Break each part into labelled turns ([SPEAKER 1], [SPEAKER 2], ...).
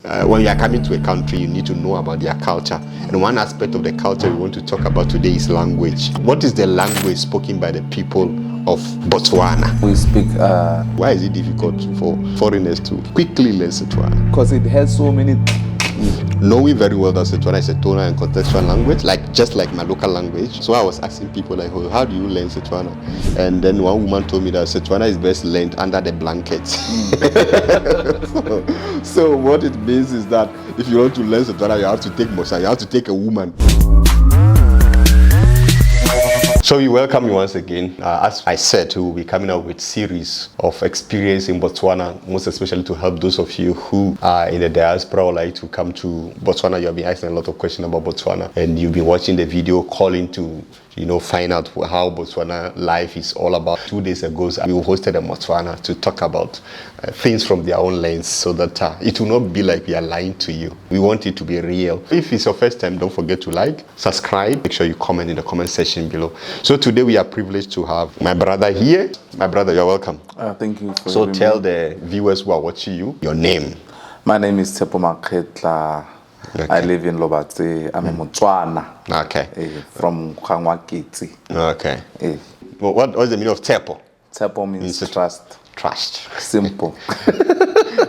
[SPEAKER 1] When you are coming to a country, you need to know about their culture. And one aspect of the culture we want to talk about today is language. What is the language spoken by the people of Botswana?
[SPEAKER 2] We speak...
[SPEAKER 1] Why is it difficult for foreigners to quickly learn Setswana?
[SPEAKER 2] Because it has so many...
[SPEAKER 1] Knowing very well that Setswana is a tonal and contextual language, just like my local language. So I was asking people like, oh, how do you learn Setswana? And then one woman told me that Setswana is best learned under the blanket. So what it means is that if you want to learn Setswana, you have to take Mosa, you have to take a woman. So we welcome you once again. As I said, we will be coming up with series of experience in Botswana, most especially to help those of you who are in the diaspora or like to come to Botswana. You have been asking a lot of questions about Botswana, and you've been watching the video calling to find out how Botswana life is all about. 2 days ago, we hosted a Botswana to talk about things from their own lens so that it will not be like we are lying to you. We want it to be real. If it's your first time, don't forget to like, subscribe, make sure you comment in the comment section below. So today we are privileged to have my brother here. My brother, you're welcome.
[SPEAKER 2] Thank you for
[SPEAKER 1] So tell the viewers who are watching you your name.
[SPEAKER 2] My name is Tshepo Makgetla. Okay. I live in Lobatse. I'm a Botswana.
[SPEAKER 1] Okay.
[SPEAKER 2] From Kangwakiti.
[SPEAKER 1] Okay. Well, what's the meaning of Tshepo?
[SPEAKER 2] Tshepo means trust.
[SPEAKER 1] Trust.
[SPEAKER 2] Simple.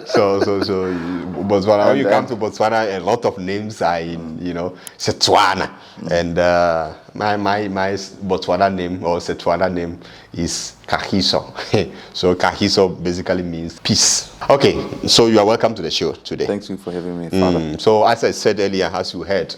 [SPEAKER 1] So Botswana. When you come to Botswana, a lot of names are in, Setswana. And my Botswana name or Setswana name is Kagiso. So Kagiso basically means peace. Okay, so you are welcome to the show today.
[SPEAKER 2] Thank you for having me, Father.
[SPEAKER 1] So as I said earlier, as you heard,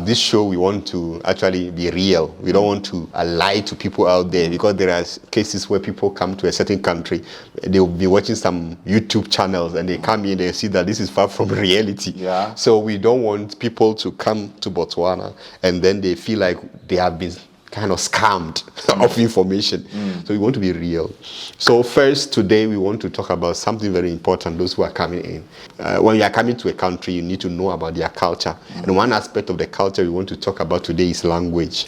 [SPEAKER 1] this show we want to actually be real. We don't want to lie to people out there, because there are cases where people come to a certain country, they will be watching some YouTube channels and they come in, they see that this is far from reality.
[SPEAKER 2] Yeah.
[SPEAKER 1] So we don't want people to come to Botswana and then they feel like they have been kind of scammed of information. So we want to be real. So first, today we want to talk about something very important, those who are coming in. When you are coming to a country, you need to know about their culture. And one aspect of the culture we want to talk about today is language.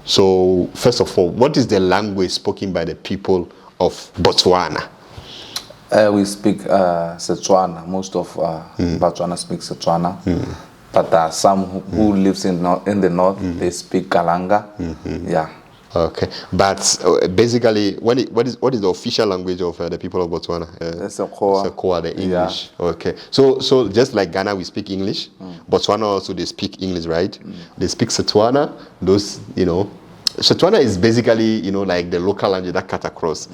[SPEAKER 1] So first of all, what is the language spoken by the people of Botswana?
[SPEAKER 2] We speak Setswana. Most of Botswana speak Setswana. But there are some who lives in the north, they speak Kalanga. Yeah.
[SPEAKER 1] Okay. But basically, what is the official language of the people of Botswana?
[SPEAKER 2] Sekoa,
[SPEAKER 1] the English. Yeah. Okay. So just like Ghana, we speak English. Botswana also, they speak English, right? They speak Setswana. Those, Setswana is basically, like the local language that cut across.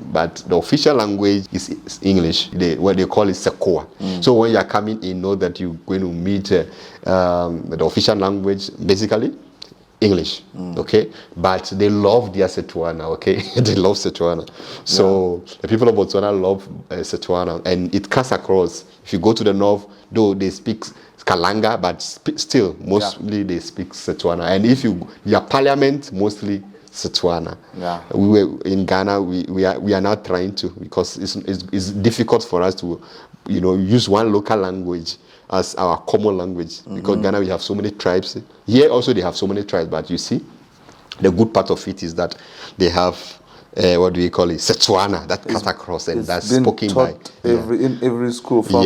[SPEAKER 1] But the official language is English. What they call it Sekoa. So when you are coming in, know that you're going to meet the official language, basically English. Okay? But they love their Setswana, okay? They love Setswana. So the people of Botswana love Setswana. And it cuts across. If you go to the north, though they speak Kalanga, but still, mostly they speak Setswana. And if your parliament, mostly Setswana.
[SPEAKER 2] Yeah.
[SPEAKER 1] We were in Ghana. We are now trying to, because it's difficult for us to, use one local language as our common language, because Ghana we have so many tribes. Here also they have so many tribes, but you see, the good part of it is that they have what do we call it? Setswana that cut across, and that's spoken by
[SPEAKER 2] in every school from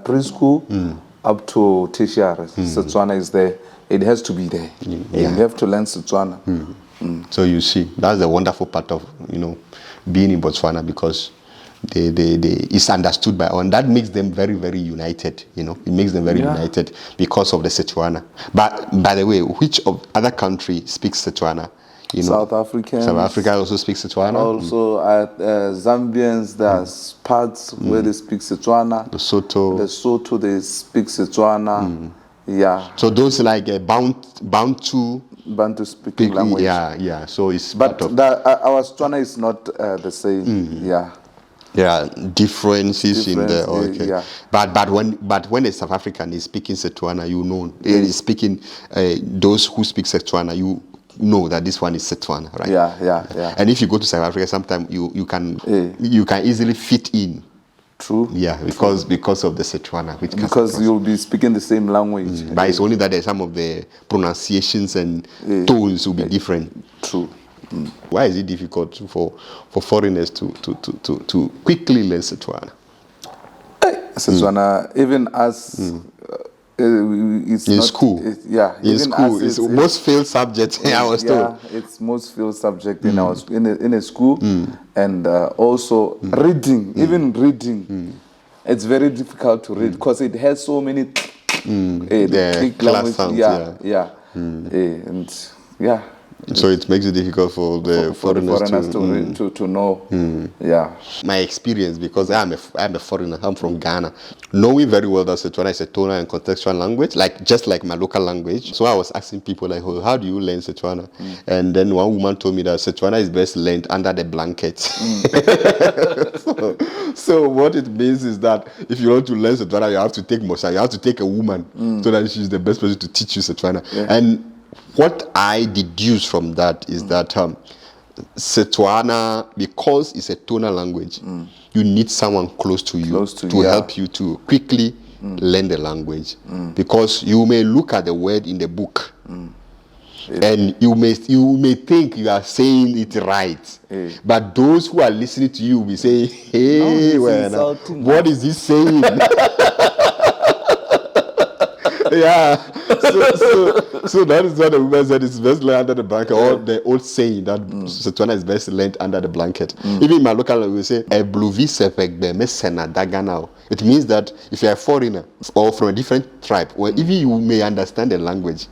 [SPEAKER 2] preschool up to tertiary. Setswana is there. It has to be there. You have to learn Setswana.
[SPEAKER 1] So you see, that's the wonderful part of being in Botswana, because they it's understood by all, and that makes them very, very united. It makes them very united because of the Setswana. But by the way, which of other country speaks Setswana?
[SPEAKER 2] South Africans.
[SPEAKER 1] South Africa also speaks Setswana.
[SPEAKER 2] Also, Zambians, there's parts where they speak Setswana. Lesotho, they speak Setswana. Yeah.
[SPEAKER 1] So those like Bantu
[SPEAKER 2] speaking language.
[SPEAKER 1] Yeah. So it's
[SPEAKER 2] but our Setswana is not the same.
[SPEAKER 1] Yeah, differences in the okay.
[SPEAKER 2] Yeah.
[SPEAKER 1] But when a South African is speaking Setswana, is speaking those who speak Setswana, you know that this one is Setswana, right?
[SPEAKER 2] Yeah.
[SPEAKER 1] And if you go to South Africa, sometimes you can easily fit in.
[SPEAKER 2] True.
[SPEAKER 1] Yeah, because of the Setswana,
[SPEAKER 2] because you'll be speaking the same language.
[SPEAKER 1] But it's only that some of the pronunciations and tones will be different.
[SPEAKER 2] True.
[SPEAKER 1] Why is it difficult for foreigners to quickly learn Setswana?
[SPEAKER 2] Setswana, even us, it's
[SPEAKER 1] In
[SPEAKER 2] not,
[SPEAKER 1] school.
[SPEAKER 2] Yeah,
[SPEAKER 1] In
[SPEAKER 2] even
[SPEAKER 1] school,
[SPEAKER 2] us,
[SPEAKER 1] it's most failed subject. I was told.
[SPEAKER 2] Yeah, it's most failed subject in our in a school, and also reading. Even reading, it's very difficult to read because it has so many
[SPEAKER 1] The
[SPEAKER 2] big
[SPEAKER 1] class
[SPEAKER 2] language.
[SPEAKER 1] sounds,
[SPEAKER 2] Yeah. And yeah.
[SPEAKER 1] So it makes it difficult for the
[SPEAKER 2] For the foreigners
[SPEAKER 1] to
[SPEAKER 2] to know. Yeah.
[SPEAKER 1] my experience, because I'm a foreigner, I'm from Ghana, knowing very well that Setswana is a tonal and contextual language, like just like my local language. So I was asking people like, oh, how do you learn Setswana? And then one woman told me that Setswana is best learned under the blanket. So what it means is that if you want to learn Setswana, you have to take Mosha, you have to take a woman, so that she's the best person to teach you Setswana. And what I deduce from that is that Setswana, because it's a tonal language, you need someone close to you to help you to quickly learn the language. Because you may look at the word in the book and you may think you are saying it right. But those who are listening to you will say, hey, what is he saying? Yeah, so that is what the woman said. It's best learned under the blanket, or the old saying that Setswana is best learned under the blanket. Even in my local language, we say daganao. It means that if you're a foreigner or from a different tribe, well, even you may understand the language,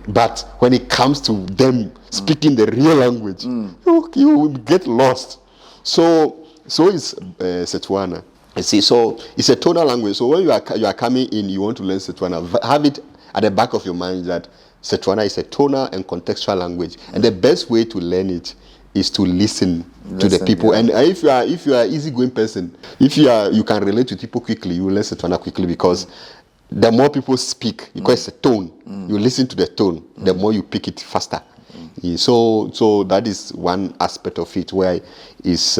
[SPEAKER 1] but when it comes to them speaking the real language, you will get lost. So it's Setswana. You see, so it's a tonal language. So when you are coming in, you want to learn Setswana, have it at the back of your mind that Setswana is a tonal and contextual language, and the best way to learn it is to listen to the people. And if you are an easygoing person, if you can relate to people quickly, you will learn Setswana quickly, because the more people speak, because it's a tone, you listen to the tone, the more you pick it faster. So that is one aspect of it where it's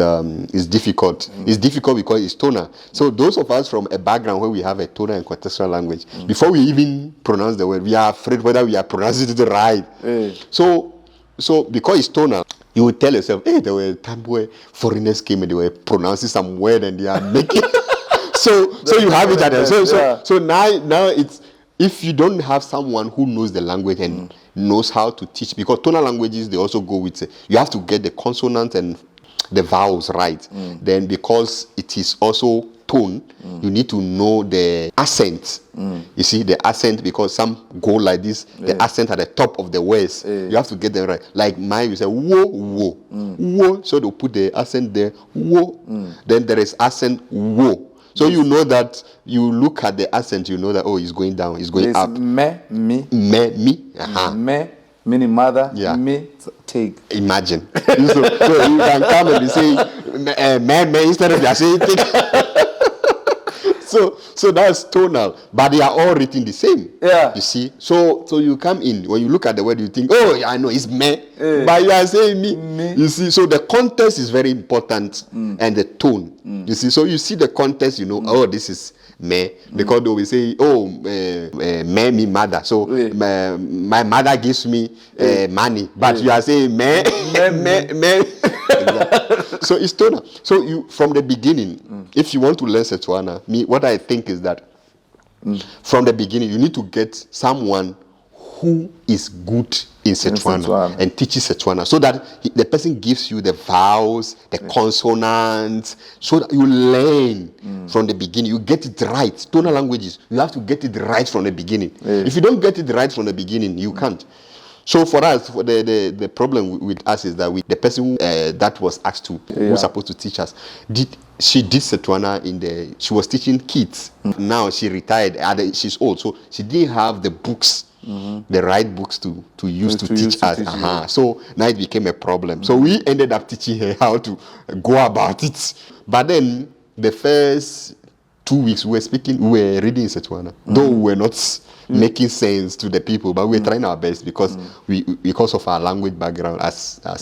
[SPEAKER 1] difficult. It's difficult because it's tonal. So those of us from a background where we have a tonal and contextual language, before we even pronounce the word, we are afraid whether we are pronouncing it right. So because it's tonal, you will tell yourself, hey, there were a time where foreigners came and they were pronouncing some word and they are making so you have it at the so now it's, if you don't have someone who knows the language and knows how to teach, because tonal languages, they also go with, you have to get the consonants and the vowels right. Then because it is also tone, you need to know the accent. You see the accent, because some go like this, the accent at the top of the words, you have to get them right. Like mine, you say wo wo wo, so they'll put the accent there, wo. Then there is accent wo. So you know that, you look at the accent, you know that, oh, it's going down, it's going up.
[SPEAKER 2] Me,
[SPEAKER 1] me.
[SPEAKER 2] Me, meaning mother, me, take.
[SPEAKER 1] Imagine. So you can come and be saying, me, instead of you saying take. So that's tonal, but they are all written the same. You see, so you come in, when you look at the word, you think, oh, yeah, I know it's me, but you are saying me. You see, so the context is very important, and the tone. You see, so you see the context, you know, oh, this is me, because they will say, oh, me mother. So my mother gives me money, but you are saying me. Exactly. So it's tonal. So you, from the beginning, if you want to learn Setswana, what I think is that from the beginning, you need to get someone who is good in Setswana and teaches Setswana, so that the person gives you the vowels, the consonants, so that you learn from the beginning. You get it right. Tonal languages, you have to get it right from the beginning. If you don't get it right from the beginning, you can't. So for us, the problem with us is that the person that was asked to, who was supposed to teach us, she did Setswana she was teaching kids. Now she retired, she's old, so she didn't have the books, the right books to use to teach us. So now it became a problem. So we ended up teaching her how to go about it. But then the first 2 weeks we were reading Setswana, though we were not making sense to the people, but we're trying our best, because because of our language background as a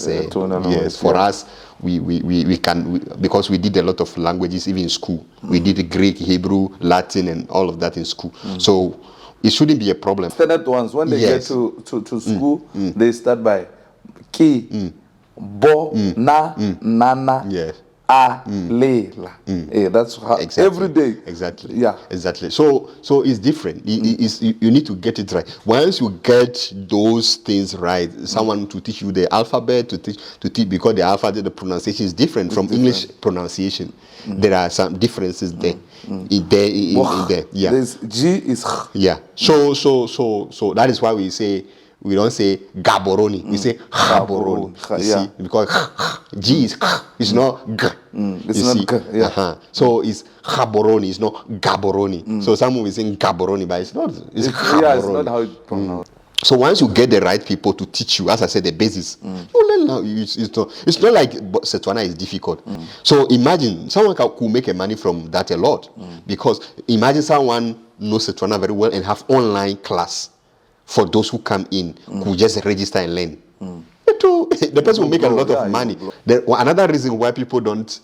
[SPEAKER 1] for us, we can, because we did a lot of languages even in school. We did Greek, Hebrew, Latin, and all of that in school. So it shouldn't be a problem.
[SPEAKER 2] Standard ones, when they get to school, they start by ki, bo, na, nana, lela. That's how every day.
[SPEAKER 1] Exactly.
[SPEAKER 2] Yeah.
[SPEAKER 1] Exactly. So it's different. You need to get it right. Once you get those things right, someone to teach you the alphabet to teach because the alphabet, the pronunciation is different from English pronunciation. There are some differences there. In there. Yeah.
[SPEAKER 2] There's G is
[SPEAKER 1] Yeah. So that is why we don't say Gaboroni. We say Gaboroni. You see, because G is it's not G.
[SPEAKER 2] It's not G. Yeah.
[SPEAKER 1] So it's Gaboroni. It's not Gaboroni. So someone is saying Gaboroni, but it's not. It's Gaboroni.
[SPEAKER 2] Yeah, it's not how it's pronounced.
[SPEAKER 1] So once you get the right people to teach you, as I said, the basis, you learn now. It's not like Setswana is difficult. So imagine someone could make a money from that a lot, because imagine someone knows Setswana very well and have online class for those who come in who just register and learn. The person will make a lot of money. Another reason why people don't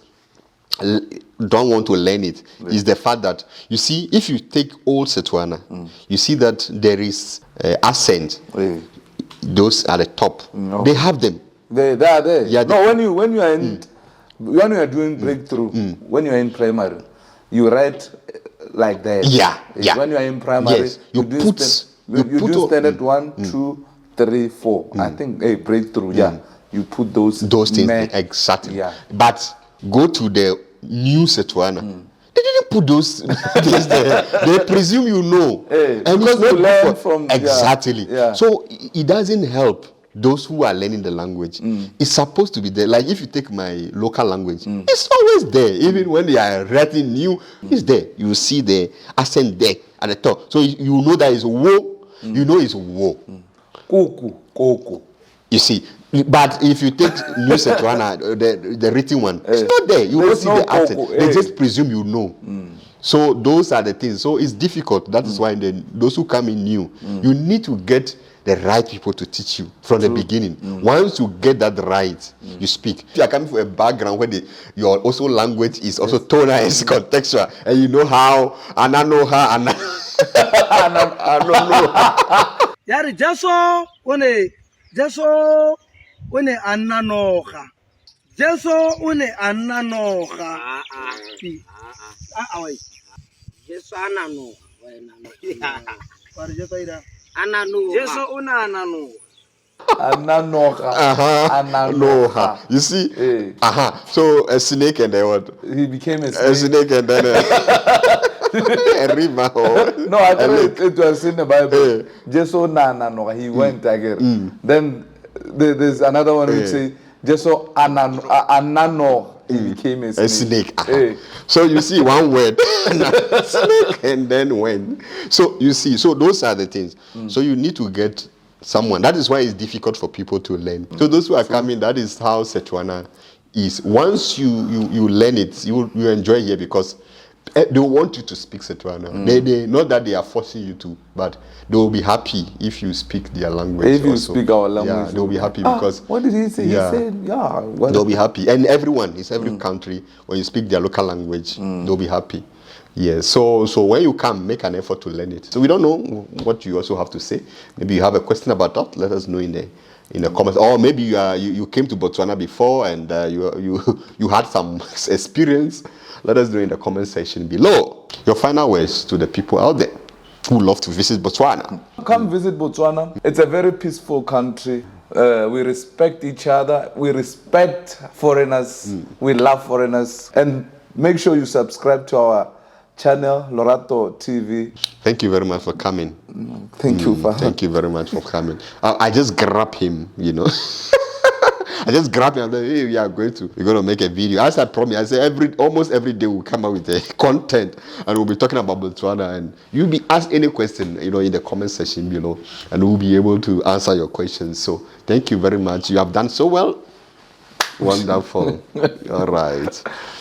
[SPEAKER 1] want to learn it is the fact that, you see, if you take old Setswana, you see that there is accent. Those at the top, they have them.
[SPEAKER 2] They are there. Yeah, no, when you are doing breakthrough, when you are in primary, you write like that.
[SPEAKER 1] Yeah.
[SPEAKER 2] When you are in primary, you do standard 1, 2, 3, 4. I think breakthrough. Yeah, you put those
[SPEAKER 1] things exactly. Yeah. But go to the new Setswana. They didn't put those things there. They presume you know.
[SPEAKER 2] And because you learn from
[SPEAKER 1] exactly. Yeah. So it doesn't help those who are learning the language. It's supposed to be there. Like if you take my local language, it's always there. Even when they are writing new, it's there. You see the accent there at the top. So you know that it's wo. You know it's wo.
[SPEAKER 2] Koko.
[SPEAKER 1] You see. But if you take New Setswana, the written one, it's not there. You don't see the accent. They just presume you know. So those are the things. So it's difficult. That is why those who come in new, you need to get the right people to teach you from the beginning. Once you get that right, you speak. If you are coming from a background where your also language is also tonal and contextual, and you know how, and I know how, and I don't know.
[SPEAKER 3] Yari One ananoga. Jeso one ananoga.
[SPEAKER 4] Jesu ananoga.
[SPEAKER 3] Jesu una ananoga.
[SPEAKER 2] Ananoga.
[SPEAKER 1] You see? So a snake and then what?
[SPEAKER 2] He became a snake.
[SPEAKER 1] A snake and then a river.
[SPEAKER 2] No, I thought it was in the Bible. Jesu ananoga. He went again. Then there's another one which say Jesu anano. He became a snake.
[SPEAKER 1] So you see one word, snake, and then when. So you see, so those are the things. So you need to get someone. That is why it's difficult for people to learn. So those who are coming, that is how Setswana is. Once you learn it, you enjoy here, because they want you to speak Setswana. They not that they are forcing you to, but they will be happy if you speak their language.
[SPEAKER 2] If you speak our language,
[SPEAKER 1] yeah, they will be happy because.
[SPEAKER 2] What did he say?
[SPEAKER 1] Yeah,
[SPEAKER 2] he said, yeah.
[SPEAKER 1] They'll be happy, and everyone, it's every country, when you speak their local language, they'll be happy. Yeah. So when you come, make an effort to learn it. So we don't know what you also have to say. Maybe you have a question about that. Let us know in the comments. Or maybe you came to Botswana before and you had some experience. Let us know in the comment section below. Your final words to the people out there who love to visit Botswana.
[SPEAKER 2] Come visit Botswana. It's a very peaceful country. We respect each other. We respect foreigners. We love foreigners. And make sure you subscribe to our channel, Lorato TV.
[SPEAKER 1] Thank you very much for coming.
[SPEAKER 2] Thank you, Father.
[SPEAKER 1] Thank you very much for coming. I just grabbed him, I just grabbed him and said, hey, we're going to make a video. As I promised, I said almost every day we'll come out with a content and we'll be talking about Botswana, and you'll be asked any question, in the comment section below, and we'll be able to answer your questions. So thank you very much. You have done so well. Wonderful. All right.